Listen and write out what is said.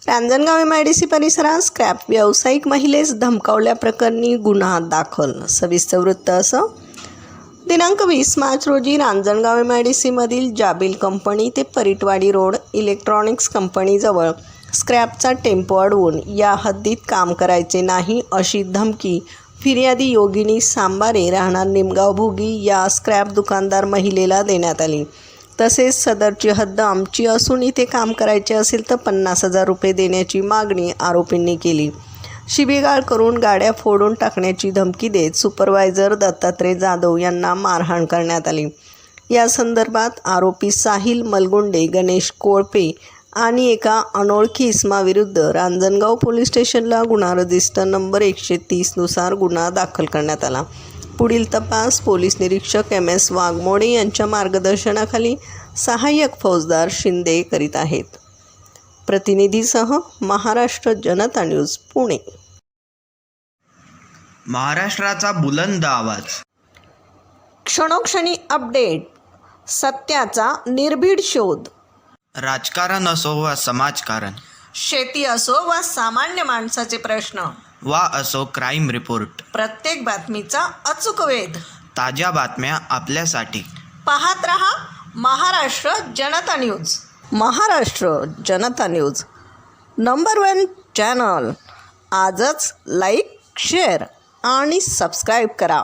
Ranjangaon MIDC परिसरात scrap व्यावसायिक महिलेस धमकावल्याप्रकरणी गुन्हा दाखल. सविस्तर वृत्त असं. दिनांक 20 मार्च रोजी रांजणगाव MIDCमधील जाबिल कंपनी ते परिटवाडी रोड इलेक्ट्रॉनिक्स कंपनीजवळ स्क्रॅपचा टेम्पो अडवून या हद्दीत काम करायचे नाही अशी धमकी फिर्यादी योगिनी सांबारे राहणार निमगाव भोगी या स्क्रॅप दुकानदार महिलेला देण्यात आली. तसेच सदरची हद्द आमची असून इथे काम करायचे असेल तर 50,000 रुपये देण्याची मागणी आरोपींनी केली. शिवीगाळ करून गाड्या फोडून टाकण्याची धमकी देत सुपरवायझर दत्तात्रय जाधव यांना मारहाण करण्यात आली. या संदर्भात आरोपी साहिल मलगुंडे, गणेश कोळपे आणि एका अनोळखी इसमाविरुद्ध रांजणगाव पोलीस स्टेशनला गुन्हा रजिस्टर नंबर 130 नुसार गुन्हा दाखल करण्यात आला. पुढील तपास पोलीस निरीक्षक MS वाघमोडे यांच्या मार्गदर्शनाखाली सहाय्यक फौजदार शिंदे करीत आहेत. प्रतिनिधीसह महाराष्ट्र जनता न्यूज, पुणे. महाराष्ट्राचा बुलंद आवाज. क्षणोक्षणी अपडेट, सत्याचा निर्भीड शोध. राजकारण असो वा समाजकारण, शेती असो वा सामान्य माणसाचे प्रश्न, वा असो क्राईम रिपोर्ट, प्रत्येक बातमीचा अचूक वेध. ताज्या बातम्या आपल्यासाठी. पाहत रहा महाराष्ट्र जनता न्यूज. महाराष्ट्र जनता न्यूज नंबर 1 चॅनल. आजच लाईक, शेअर आणि सबस्क्राईब करा.